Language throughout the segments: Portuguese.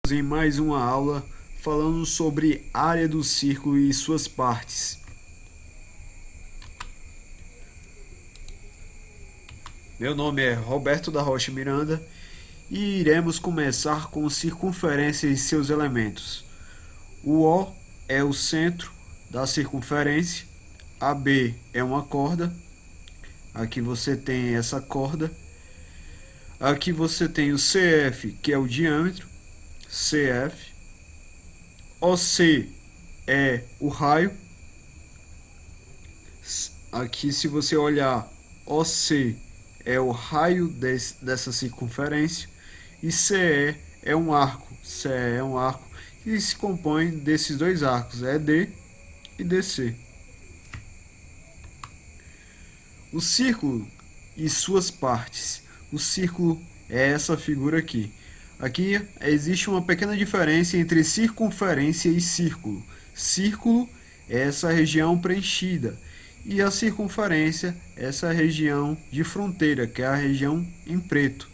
Em mais uma aula falando sobre área do círculo e suas partes. Meu nome é Roberto da Rocha Miranda e iremos começar com circunferência e seus elementos. O O é o centro da circunferência, AB é uma corda, aqui você tem essa corda, aqui você tem o CF, que é o diâmetro, CF, OC é o raio. Aqui, se você olhar, OC é o raio dessa circunferência e CE é um arco. CE é um arco que se compõe desses dois arcos, ED e DC. O círculo e suas partes. O círculo é essa figura aqui. Aqui existe uma pequena diferença entre circunferência e círculo. Círculo é essa região preenchida e a circunferência é essa região de fronteira, que é a região em preto.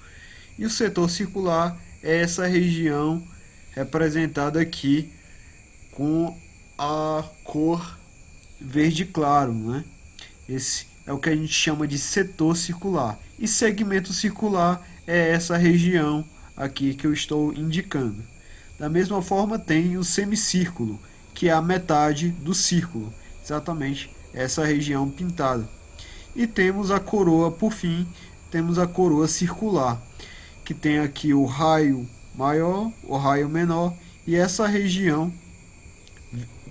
E o setor circular é essa região representada aqui com a cor verde claro, né? Esse é o que a gente chama de setor circular. E segmento circular é essa região aqui que eu estou indicando. Da mesma forma tem o semicírculo, que é a metade do círculo, exatamente essa região pintada. E temos a coroa, por fim, temos a coroa circular, que tem aqui o raio maior, o raio menor, e essa região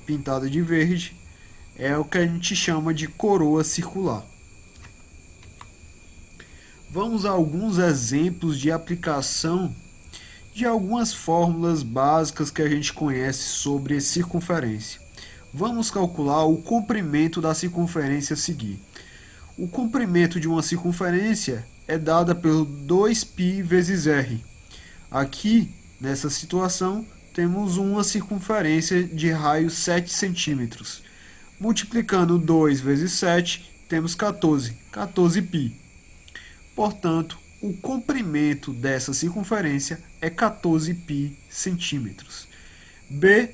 pintada de verde é o que a gente chama de coroa circular. Vamos a alguns exemplos de aplicação de algumas fórmulas básicas que a gente conhece sobre circunferência. Vamos calcular o comprimento da circunferência a seguir. O comprimento de uma circunferência é dada pelo 2π vezes r. Aqui, nessa situação, temos uma circunferência de raio 7 centímetros. Multiplicando 2 vezes 7, temos 14, 14π. Portanto, o comprimento dessa circunferência é 14π centímetros. B.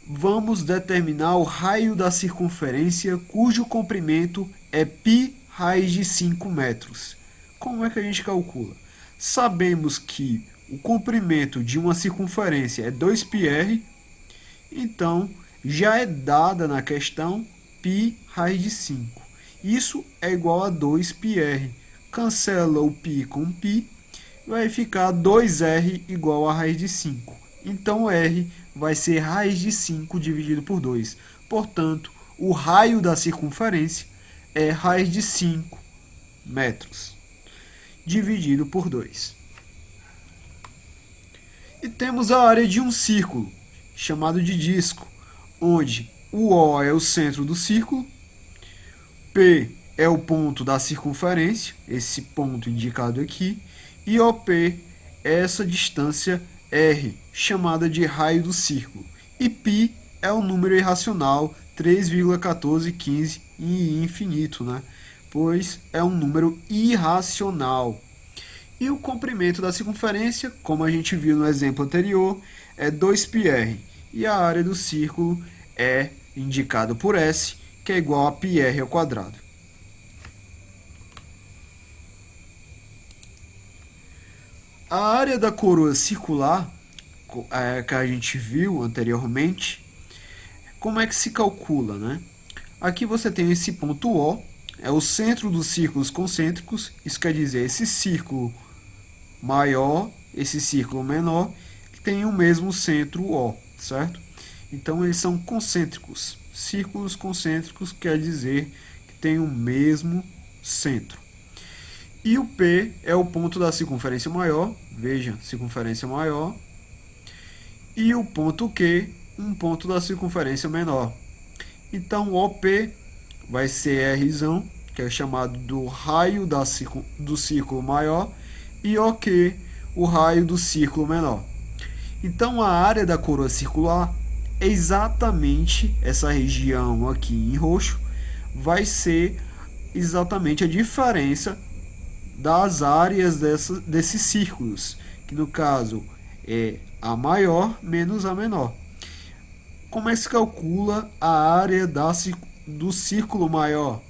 Vamos determinar o raio da circunferência cujo comprimento é π raiz de 5 metros. Como é que a gente calcula? Sabemos que o comprimento de uma circunferência é 2πr, então já é dada na questão π raiz de 5. Isso é igual a 2πr. Cancela o π com π, vai ficar 2r igual a raiz de 5. Então r vai ser raiz de 5 dividido por 2. Portanto, o raio da circunferência é raiz de 5 metros, dividido por 2. E temos a área de um círculo, chamado de disco, onde o O é o centro do círculo, P é o ponto da circunferência, esse ponto indicado aqui, e OP é essa distância R, chamada de raio do círculo. E π é o número irracional 3,1415 e infinito, né? Pois é um número irracional. E o comprimento da circunferência, como a gente viu no exemplo anterior, é 2πr. E a área do círculo é indicado por S, que é igual a πr ao quadrado. A área da coroa circular, que a gente viu anteriormente, como é que se calcula, né? Aqui você tem esse ponto O, é o centro dos círculos concêntricos, isso quer dizer esse círculo maior, esse círculo menor, que tem o mesmo centro O, certo? Então eles são concêntricos. Círculos concêntricos quer dizer que tem o mesmo centro. E o P é o ponto da circunferência maior, veja, circunferência maior. E o ponto Q, um ponto da circunferência menor. Então, OP vai ser R, que é chamado do raio do círculo maior, e OQ, o raio do círculo menor. Então, a área da coroa circular é exatamente essa região aqui em roxo, vai ser exatamente a diferença das áreas desses círculos, que no caso é A maior menos A menor. Como é que se calcula a área do círculo maior?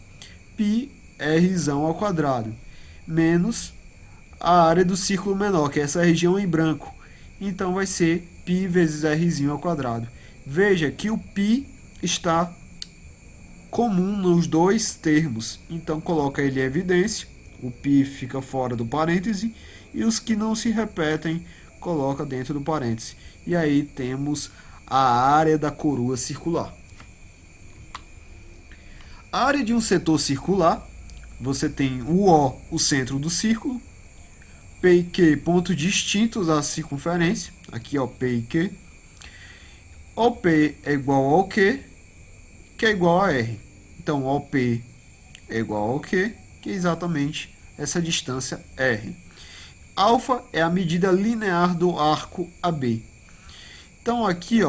Π r ao quadrado menos a área do círculo menor, que é essa região em branco. Então vai ser π vezes r ao quadrado. Veja que o π está comum nos dois termos, então coloca ele em evidência. O π fica fora do parêntese e os que não se repetem coloca dentro do parêntese. E aí temos a área da coroa circular. A área de um setor circular, você tem o centro do círculo, P e Q, pontos distintos à circunferência, aqui P e Q. OP é igual ao Q, que é igual a R. Então, OP é igual ao Q, que é exatamente essa distância R. Alfa é a medida linear do arco AB. Então, aqui,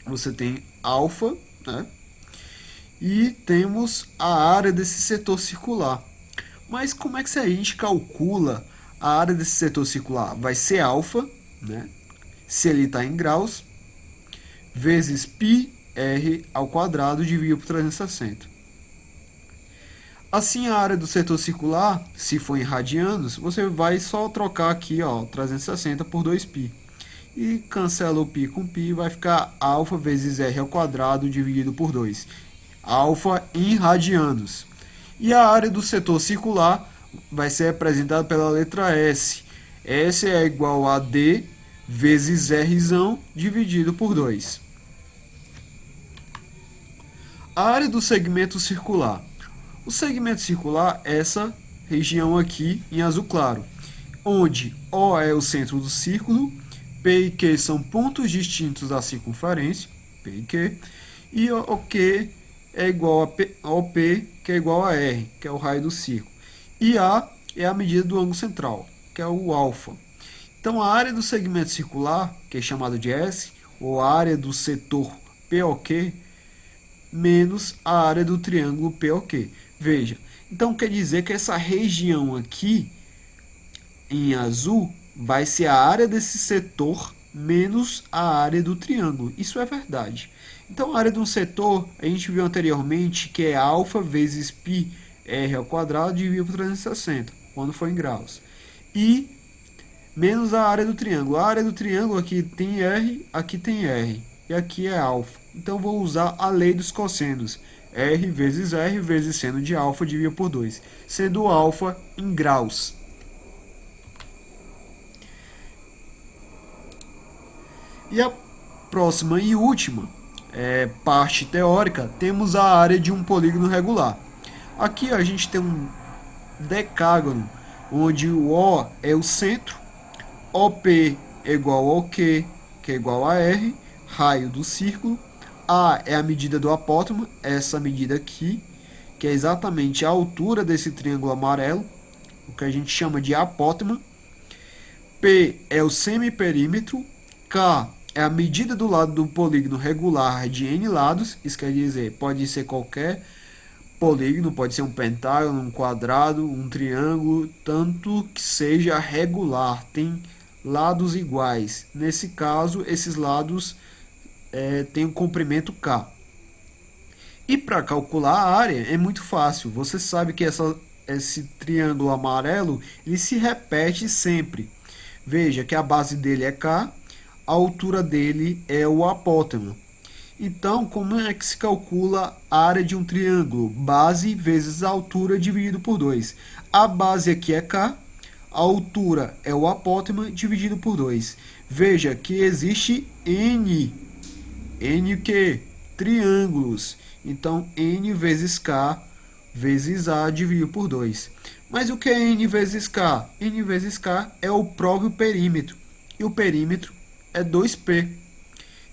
você tem alfa, né? E temos a área desse setor circular. Mas como é que a gente calcula a área desse setor circular? Vai ser alfa, né? Se ele está em graus, vezes πr ao quadrado dividido por 360. Assim, a área do setor circular, se for em radianos, você vai só trocar aqui 360 por 2π. E cancela o π com π, vai ficar alfa vezes r ao quadrado dividido por 2. Alfa em radianos. E a área do setor circular vai ser representada pela letra S. S é igual a D vezes R dividido por 2. A área do segmento circular. O segmento circular é essa região aqui em azul claro, onde O é o centro do círculo, P e Q são pontos distintos da circunferência, P e Q, e o Q é igual ao P, que é igual a R, que é o raio do círculo. E A é a medida do ângulo central, que é o alfa. Então, a área do segmento circular, que é chamado de S, ou a área do setor POQ, menos a área do triângulo POQ. Veja, então quer dizer que essa região aqui, em azul, vai ser a área desse setor menos a área do triângulo. Isso é verdade. Então, a área de um setor, a gente viu anteriormente que é alfa vezes π r ao quadrado dividido por 360, quando for em graus. E menos a área do triângulo. A área do triângulo aqui tem R, aqui tem R. E aqui é alfa. Então, vou usar a lei dos cossenos. R vezes seno de alfa dividido por 2, sendo alfa em graus. E a próxima e última parte teórica, temos a área de um polígono regular. Aqui a gente tem um decágono, onde o O é o centro, OP é igual ao Q, que é igual a R, raio do círculo. A é a medida do apótema, essa medida aqui, que é exatamente a altura desse triângulo amarelo, o que a gente chama de apótema. P é o semiperímetro, K é a medida do lado do polígono regular de n lados, isso quer dizer, pode ser qualquer polígono, pode ser um pentágono, um quadrado, um triângulo, tanto que seja regular, tem lados iguais. Nesse caso, esses lados têm um comprimento K. E para calcular a área é muito fácil, você sabe que esse triângulo amarelo ele se repete sempre. Veja que a base dele é K, a altura dele é o apótema. Então, como é que se calcula a área de um triângulo? Base vezes a altura dividido por 2. A base aqui é K, a altura é o apótema dividido por 2. Veja que existe N o quê? Triângulos. Então, N vezes K vezes A dividido por 2. Mas o que é N vezes K? N vezes K é o próprio perímetro. E o perímetro é 2P.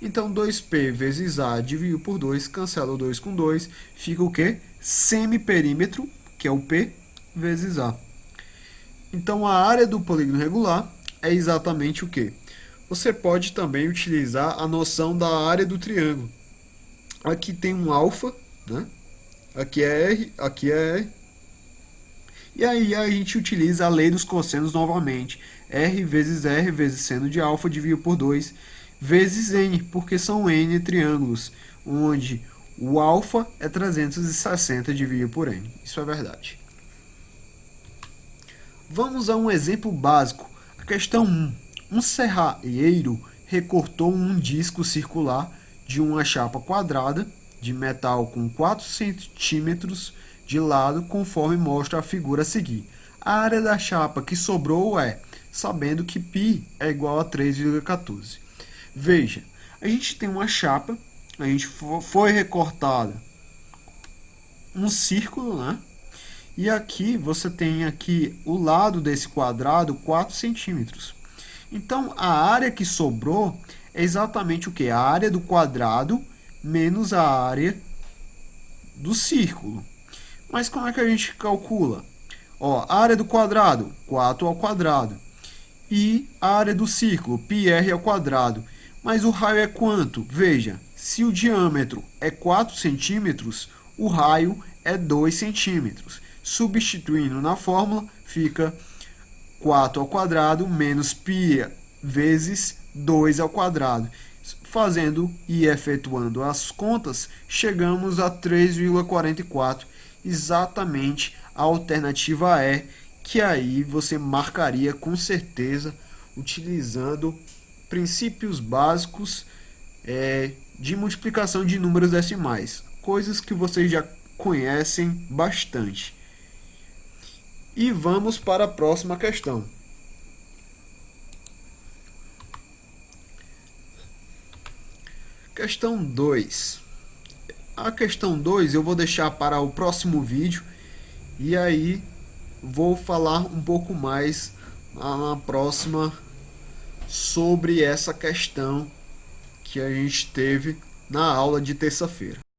Então, 2P vezes A dividido por 2, cancela o 2 com 2, fica o quê? Semiperímetro, que é o P, vezes A. Então, a área do polígono regular é exatamente o quê? Você pode também utilizar a noção da área do triângulo. Aqui tem um alfa, né? Aqui é R, aqui é R. E aí a gente utiliza a lei dos cossenos novamente. R vezes seno de alfa dividido por 2 vezes n, porque são n triângulos, onde o alfa é 360 dividido por n. Isso é verdade. Vamos a um exemplo básico. A questão 1. Um serralheiro recortou um disco circular de uma chapa quadrada de metal com 4 centímetros de lado, conforme mostra a figura a seguir. A área da chapa que sobrou é, sabendo que π é igual a 3,14. Veja, a gente tem uma chapa, a gente foi recortada um círculo, né? E aqui você tem aqui o lado desse quadrado 4 centímetros. Então a área que sobrou é exatamente o que? A área do quadrado menos a área do círculo. Mas como é que a gente calcula? Ó, a área do quadrado, 4 ao quadrado. E a área do círculo, πr ao quadrado. Mas o raio é quanto? Veja, se o diâmetro é 4 centímetros, o raio é 2 centímetros. Substituindo na fórmula, fica 4 ao quadrado menos π vezes 2 ao quadrado. Fazendo e efetuando as contas, chegamos a 3,44. Exatamente a alternativa E, que aí você marcaria com certeza utilizando princípios básicos de multiplicação de números decimais, coisas que vocês já conhecem bastante. E vamos para a próxima questão. Questão 2. A questão 2 eu vou deixar para o próximo vídeo e aí vou falar um pouco mais na próxima sobre essa questão que a gente teve na aula de terça-feira.